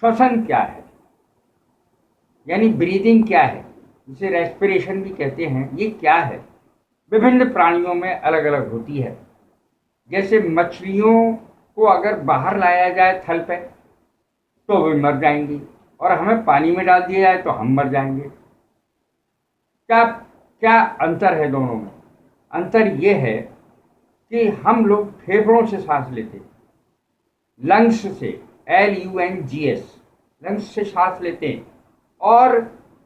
श्वसन क्या है, यानी ब्रीदिंग क्या है, जिसे रेस्पिरेशन भी कहते हैं, ये क्या है? विभिन्न प्राणियों में अलग अलग होती है। जैसे मछलियों को अगर बाहर लाया जाए थल पे तो वे मर जाएंगी, और हमें पानी में डाल दिया जाए तो हम मर जाएंगे। क्या क्या अंतर है दोनों में? अंतर ये है कि हम लोग फेफड़ों से सांस लेते हैं, लंग्स से, LUNGS, लंग्स से सांस लेते हैं, और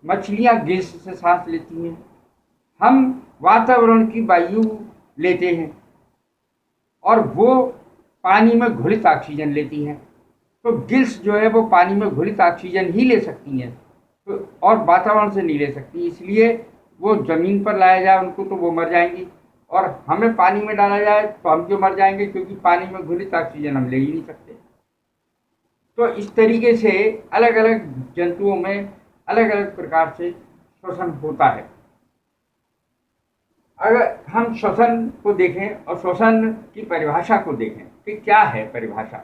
मछलियां गिल्स से सांस लेती हैं। हम वातावरण की वायु लेते हैं और वो पानी में घुलित ऑक्सीजन लेती हैं। तो गिल्स जो है वो पानी में घुलित ऑक्सीजन ही ले सकती हैं, तो और वातावरण से नहीं ले सकती, इसलिए वो ज़मीन पर लाया जाए उनको तो वो मर जाएंगी, और हमें पानी में डाला जाए तो हम क्यों मर जाएंगे, क्योंकि पानी में घुलित ऑक्सीजन हम ले ही नहीं सकते। तो इस तरीके से अलग अलग जंतुओं में अलग अलग प्रकार से श्वसन होता है। अगर हम श्वसन को देखें और श्वसन की परिभाषा को देखें कि क्या है परिभाषा।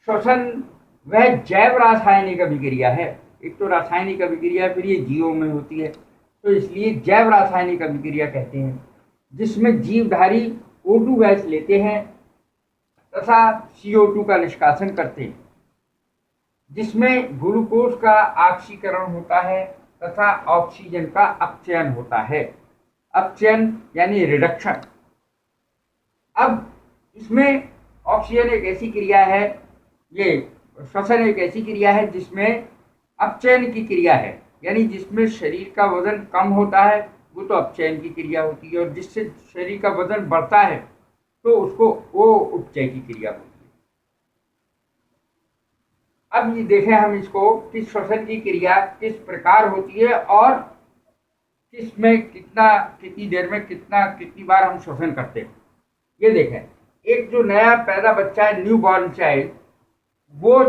श्वसन वह जैव रासायनिक अभिक्रिया है। एक तो रासायनिक अभिक्रिया, फिर ये जीवों में होती है, तो इसलिए जैव रासायनिक अभिक्रिया कहते हैं, जिसमें जीवधारी O2 गैस लेते हैं तथा CO2 का निष्कासन करते हैं, जिसमें ग्लूकोज का ऑक्सीकरण होता है तथा ऑक्सीजन का अपचयन होता है। अपचयन यानी रिडक्शन। अब इसमें ऑक्सीजन एक ऐसी क्रिया है, ये श्वसन एक ऐसी क्रिया है जिसमें अपचयन की क्रिया है, यानी जिसमें शरीर का वजन कम होता है वो तो अपचयन की क्रिया होती है, और जिससे शरीर का वजन बढ़ता है तो उसको वो उपचय की क्रिया होती है। अब ये देखें हम इसको कि श्वसन की क्रिया किस प्रकार होती है और किसमें कितनी देर में कितनी बार हम श्वसन करते हैं। ये देखें, एक जो नया पैदा बच्चा है, न्यू बॉर्न चाइल्ड, वो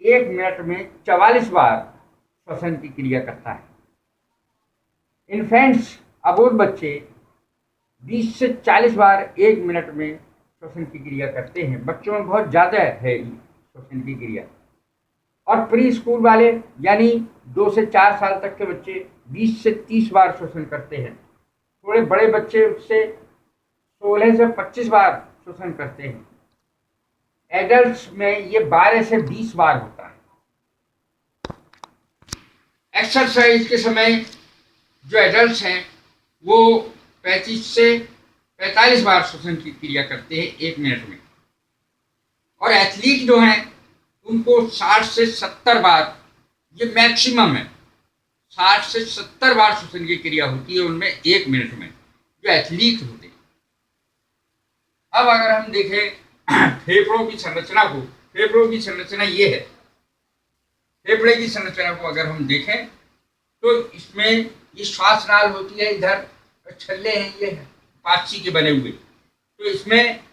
1 मिनट में 44 बार श्वसन की क्रिया करता है। इन्फेंट्स, अबोध बच्चे 20 से 40 बार 1 मिनट में श्वसन की क्रिया करते हैं। बच्चों में बहुत ज़्यादा है श्वसन की क्रिया। और प्री स्कूल वाले यानी 2 से 4 साल तक के बच्चे 20 से 30 बार श्वसन करते हैं। थोड़े बड़े बच्चे उससे 16 से 25 बार श्वसन करते हैं। एडल्ट्स में ये 12 से 20 बार होता है। एक्सरसाइज के समय जो एडल्ट्स हैं वो 35 से 45 बार श्वसन की क्रिया करते हैं 1 मिनट में, और एथलीट जो हैं उनको 60 से 70 बार, ये मैक्सिमम है, 60 से 70 बार श्वसन की क्रिया होती है उनमें 1 मिनट में, जो एथलीट होते हैं। अब अगर हम देखें फेफड़ों की संरचना को, फेफड़ों की संरचना ये है। फेफड़े की संरचना को अगर हम देखें तो इसमें ये श्वासनाल होती है, इधर छल्ले हैं ये पाची के बने हुए, तो इसमें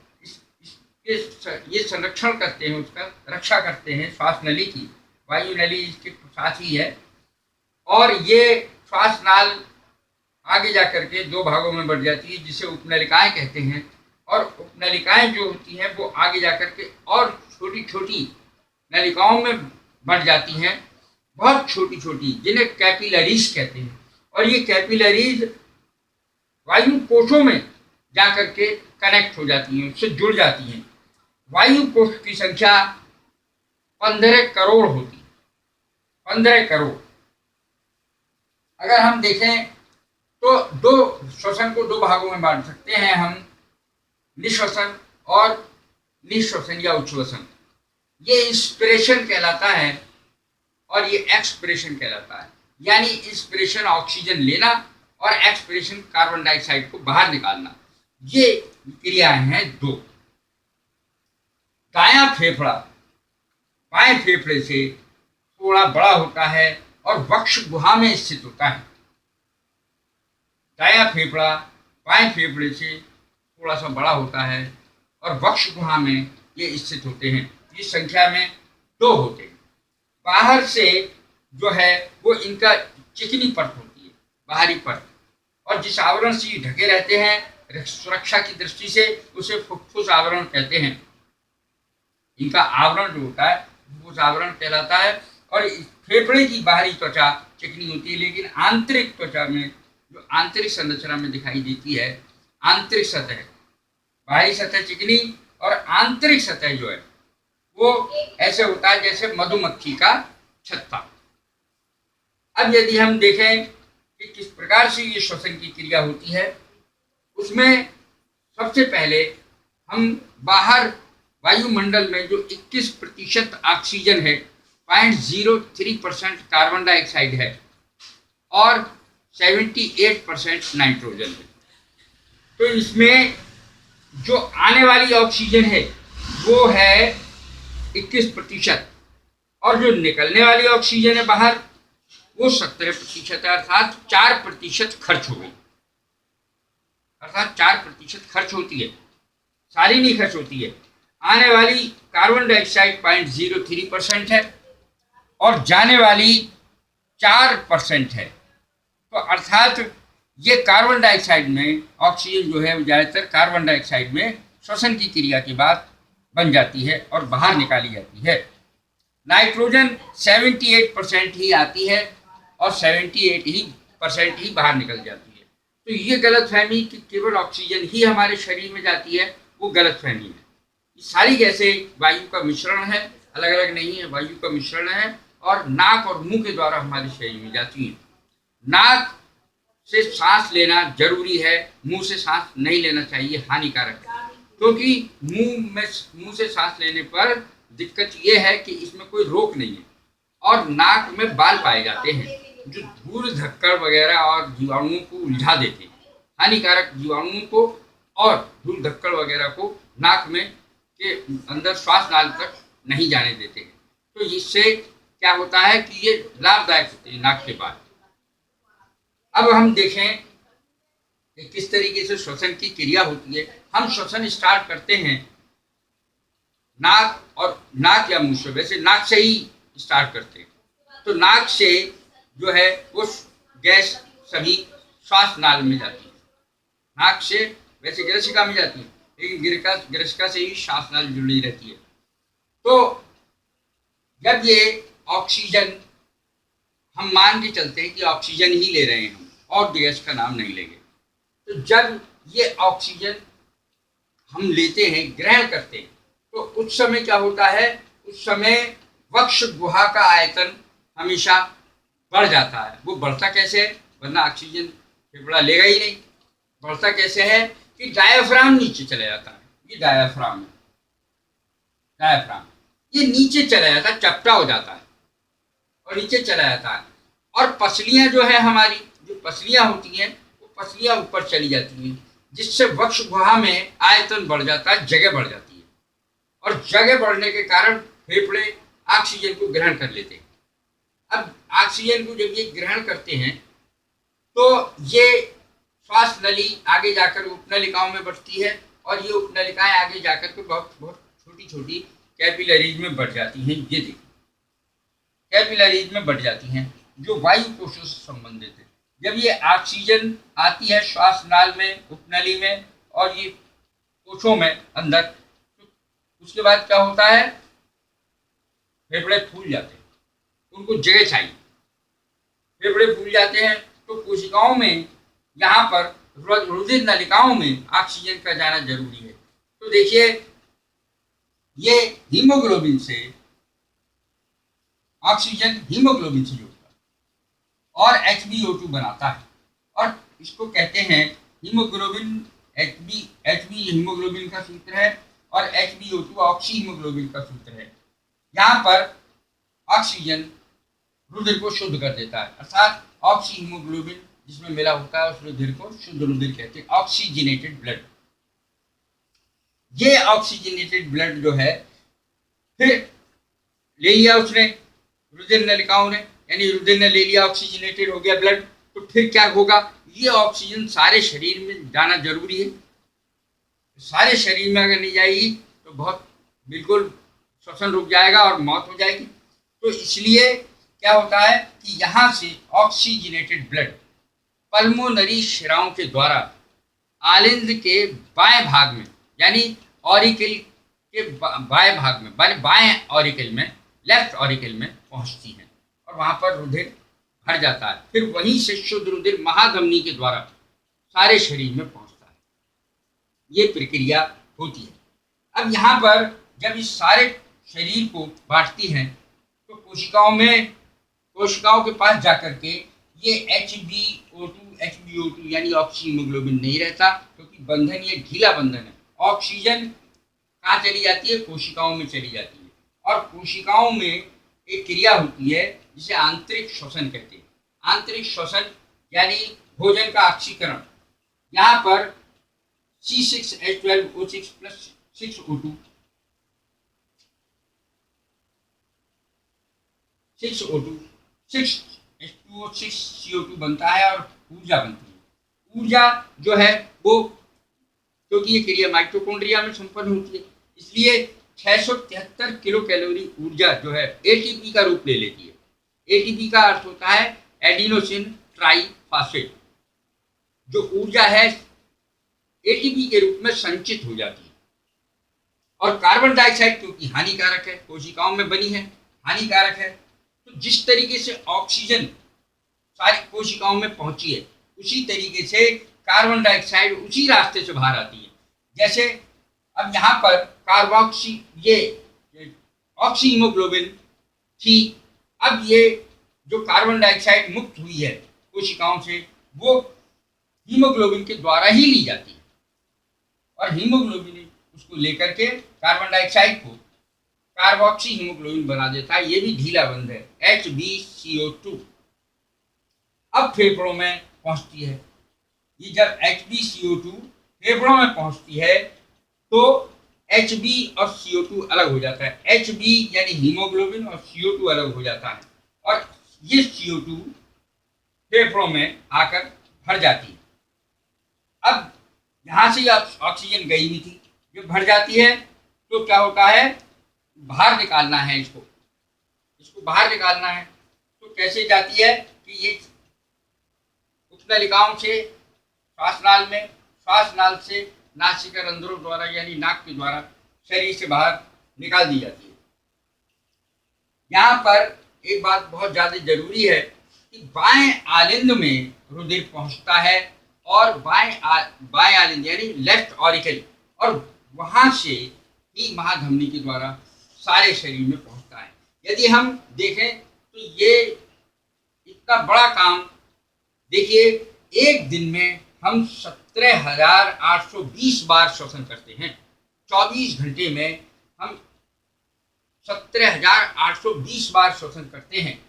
ये संरक्षण करते हैं, उसका रक्षा करते हैं श्वास नली की। वायु नली इसके साथ ही है, और ये श्वासनाल आगे जा करके 2 भागों में बढ़ जाती है, जिसे उपनलिकाएं कहते हैं। और उपनलिकाएं जो होती हैं वो आगे जा करके और छोटी छोटी नलिकाओं में बढ़ जाती हैं, बहुत छोटी छोटी, जिन्हें कैपिलरीज कहते हैं। और ये कैपिलरीज वायु कोशों में जा करके कनेक्ट हो जाती हैं, उससे जुड़ जाती हैं। वायु कोश की संख्या 15 करोड़ होती है, 15 करोड़। अगर हम देखें तो श्वसन को 2 भागों में बांट सकते हैं हम, निश्वसन और निश्वसन या उच्छ्वसन। ये इंस्पिरेशन कहलाता है और ये एक्सपिरेशन कहलाता है, यानी इंस्पिरेशन ऑक्सीजन लेना और एक्सपिरेशन कार्बन डाइऑक्साइड को बाहर निकालना। ये क्रियाएं हैं 2। दायां फेफड़ा बाएं फेफड़े से थोड़ा बड़ा होता है और वक्ष गुहा में स्थित होता है। दायां फेफड़ा बाएं फेफड़े से थोड़ा सा बड़ा होता है और वक्ष गुहा में ये स्थित होते हैं। इस संख्या में 2 होते हैं। बाहर से जो है वो इनका चिकनी परत होती है, बाहरी परत, और जिस आवरण से ढके रहते हैं सुरक्षा की दृष्टि से उसे फुफ्फुस आवरण कहते हैं। इनका आवरण जो होता है मुखोस आवरण कहलाता है। और फेफड़े की बाहरी त्वचा चिकनी होती है, लेकिन आंतरिक त्वचा में जो आंतरिक संरचना में दिखाई देती है, आंतरिक सतह, बाहरी सतह चिकनी और आंतरिक सतह जो है वो ऐसे होता है जैसे मधुमक्खी का छत्ता। अब यदि हम देखें कि किस प्रकार से ये श्वसन की क्रिया होती है, उसमें सबसे पहले हम बाहर वायुमंडल में जो 21% ऑक्सीजन है, 0.03% कार्बन डाइऑक्साइड है और 78% नाइट्रोजन है। तो इसमें जो आने वाली ऑक्सीजन है वो है 21% और जो निकलने वाली ऑक्सीजन है बाहर वो 17% है, अर्थात 4% खर्च हो गई। अर्थात 4% खर्च होती है, सारी नहीं खर्च होती है। आने वाली कार्बन डाइऑक्साइड 0.03% है और जाने वाली 4% है। तो अर्थात ये कार्बन डाइऑक्साइड में ऑक्सीजन जो है वो ज़्यादातर कार्बन डाइऑक्साइड में श्वसन की क्रिया के बाद बन जाती है और बाहर निकाली जाती है। नाइट्रोजन 78% ही आती है और 78% ही बाहर निकल जाती है। तो ये गलतफहमी कि केवल ऑक्सीजन ही हमारे शरीर में जाती है, वो गलतफहमी है। सारी गैसें वायु का मिश्रण है, अलग अलग नहीं है, वायु का मिश्रण है और नाक और मुंह के द्वारा हमारे शरीर में जाती है। नाक से सांस लेना जरूरी है, मुंह से सांस नहीं लेना चाहिए, हानिकारक है। क्योंकि मुंह से सांस लेने पर दिक्कत ये है कि इसमें कोई रोक नहीं है और नाक में बाल पाए जाते हैं जो धूल धक्कड़ वगैरह और जीवाणुओं को उलझा देते हैं, हानिकारक जीवाणुओं को और धूल धक्कड़ वगैरह को नाक में के अंदर श्वास नाल तक नहीं जाने देते हैं। तो इससे क्या होता है कि ये लाभदायक होते हैं नाक के बाद। अब हम देखें कि किस तरीके से श्वसन की क्रिया होती है। हम श्वसन स्टार्ट करते हैं नाक या मुंह से, वैसे नाक से ही स्टार्ट करते हैं। तो नाक से जो है वो गैस सभी श्वास नाल में जाती है, नाक से वैसे ग्रसिका में जाती है, लेकिन ग्रसिका से ही श्वास नाल जुड़ी रहती है। तो जब ये ऑक्सीजन, हम मान के चलते हैं कि ऑक्सीजन ही ले रहे हैं हम और गैस का नाम नहीं लेंगे, तो जब ये ऑक्सीजन हम लेते हैं, ग्रहण करते हैं, तो उस समय क्या होता है, उस समय वक्ष गुहा का आयतन हमेशा बढ़ जाता है। वो बढ़ता कैसे है, वरना ऑक्सीजन फेफड़ा लेगा ही नहीं। बढ़ता कैसे है कि डायाफ्राम नीचे चला जाता है, ये डायाफ्राम है, डायाफ्राम ये नीचे चला जाता है, चपटा हो जाता है और नीचे चला जाता है। और पसलियां जो है हमारी, जो पसलियां होती हैं वो पसलियां ऊपर चली जाती हैं, जिससे वक्ष गुहा में आयतन बढ़ जाता है, जगह बढ़ जाती है और जगह बढ़ने के कारण फेफड़े ऑक्सीजन को ग्रहण कर लेते हैं। अब ऑक्सीजन को जब ये ग्रहण करते हैं तो ये श्वास नली आगे जाकर उपनलिकाओं में बढ़ती है और ये उपनलिकाएं आगे जाकर के बहुत बहुत छोटी छोटी कैपिलरीज में बढ़ जाती हैं। ये देखिए कैपिलरीज में बढ़ जाती हैं जो वायु कोशों से संबंधित है। जब ये ऑक्सीजन आती है श्वास नाल में, उपनली में और ये कोशों में अंदर, तो उसके बाद क्या होता है, फेफड़े फूल जाते हैं, उनको जगह चाहिए, फेफड़े फूल जाते हैं। तो कोशिकाओं में, यहाँ पर रुधिर नलिकाओं में ऑक्सीजन का जाना जरूरी है। तो देखिए ये हीमोग्लोबिन से ऑक्सीजन हीमोग्लोबिन से जुड़ता है और HbO2 बनाता है और इसको कहते हैं हीमोग्लोबिन। Hb हीमोग्लोबिन का सूत्र है और HbO2 ऑक्सी हीमोग्लोबिन का सूत्र है। यहाँ पर ऑक्सीजन रुधिर को शुद्ध कर देता है, अर्थात ऑक्सी हीमोग्लोबिन जिसमें मिला होता है उस रुधिर को शुद्ध रुधिर कहते हैं, ऑक्सीजनेटेड ब्लड। ये ऑक्सीजनेटेड ब्लड जो है फिर ले लिया उसने रुधिर नलिकाओं ने, यानी रुधिर ने ले लिया, ऑक्सीजनेटेड हो गया ब्लड। तो फिर क्या होगा, ये ऑक्सीजन सारे शरीर में जाना जरूरी है। सारे शरीर में अगर नहीं जाएगी तो बहुत बिल्कुल श्वसन रुक जाएगा और मौत हो जाएगी। तो इसलिए क्या होता है कि यहाँ से ऑक्सीजनेटेड ब्लड पल्मोनरी शिराओं के द्वारा आलिंद के बाएं भाग में, यानी ऑरिकल के बाएं भाग में, बाएं ऑरिकल में, लेफ्ट ऑरिकल में पहुंचती हैं और वहां पर रुधिर भर जाता है। फिर वहीं से शुद्ध रुधिर महाधमनी के द्वारा सारे शरीर में पहुंचता है। ये प्रक्रिया होती है। अब यहाँ पर जब इस सारे शरीर को बांटती हैं तो कोशिकाओं के पास जाकर के ये HbO2 यानी ऑक्सीहीमोग्लोबिन नहीं रहता, क्योंकि बंधन ये ढीला बंधन है। ऑक्सीजन कहाँ चली जाती है? कोशिकाओं में चली जाती है। और कोशिकाओं में एक क्रिया होती है जिसे आंतरिक श्वसन कहते हैं। आंतरिक श्वसन यानी भोजन का ऑक्सीकरण। यहाँ पर C6H12O6 प्लस 6O2 6H2O6CO2 बनता है और ऊर्जा बनती है। ऊर्जा जो है वो, क्योंकि ये क्रिया माइटोकॉन्ड्रिया में संपन्न होती है, इसलिए 673 किलो कैलोरी ऊर्जा जो है एटीपी का रूप ले लेती है। एटीपी का अर्थ होता है एडिनोसिन ट्राइफॉस्फेट। जो ऊर्जा है एटीपी के रूप में संचित हो जाती है। और कार्बन डाइऑक्साइड क्योंकि हानिकारक है, कोशिकाओं में बनी है, हानिकारक है, तो जिस तरीके से ऑक्सीजन सारी कोशिकाओं में पहुंची है, उसी तरीके से कार्बन डाइऑक्साइड उसी रास्ते से बाहर आती है। जैसे अब यहाँ पर ऑक्सीहीमोग्लोबिन थी, अब ये जो कार्बन डाइऑक्साइड मुक्त हुई है कोशिकाओं से, वो हीमोग्लोबिन के द्वारा ही ली जाती है। और हीमोग्लोबिन उसको लेकर के कार्बन डाइऑक्साइड को कार्बोक्सी हीमोग्लोबिन बना देता है। ये भी ढीला बंध है, HbCO2। अब फेफड़ों में पहुंचती है। ये जब HbCO2 फेफड़ों में पहुंचती है तो Hb और CO2 अलग हो जाता है। Hb यानी हीमोग्लोबिन और CO2 अलग हो जाता है और ये CO2 फेफड़ों में आकर भर जाती है। अब यहाँ से ऑक्सीजन गई हुई थी, जब भर जाती है तो क्या होता है? बाहर निकालना है, इसको बाहर निकालना है। तो कैसे जाती है कि ये उपनलिकाओं से श्वासनाल में, श्वासनाल से नासिका रंध्रों द्वारा यानी नाक के द्वारा शरीर से बाहर निकाल दी जाती है। यहाँ पर एक बात बहुत ज़्यादा जरूरी है कि बाएं आलिंद में रुधिर पहुँचता है और बाएं आलिंद यानी लेफ्ट ऑरिकल, और वहाँ से ही महाधमनी के द्वारा सारे शरीर में पहुँचता है। यदि हम देखें तो ये इतना बड़ा काम, देखिए एक दिन में हम 17,820 बार श्वसन करते हैं। 24 घंटे में हम 17,820 बार श्वसन करते हैं।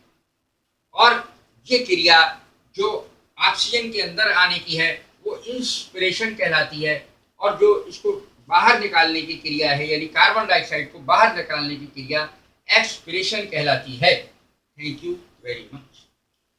और ये क्रिया जो ऑक्सीजन के अंदर आने की है वो इंस्पिरेशन कहलाती है, और जो इसको बाहर निकालने की क्रिया है यानी कार्बन डाइऑक्साइड को बाहर निकालने की क्रिया एक्सपिरेशन कहलाती है। Thank you very much.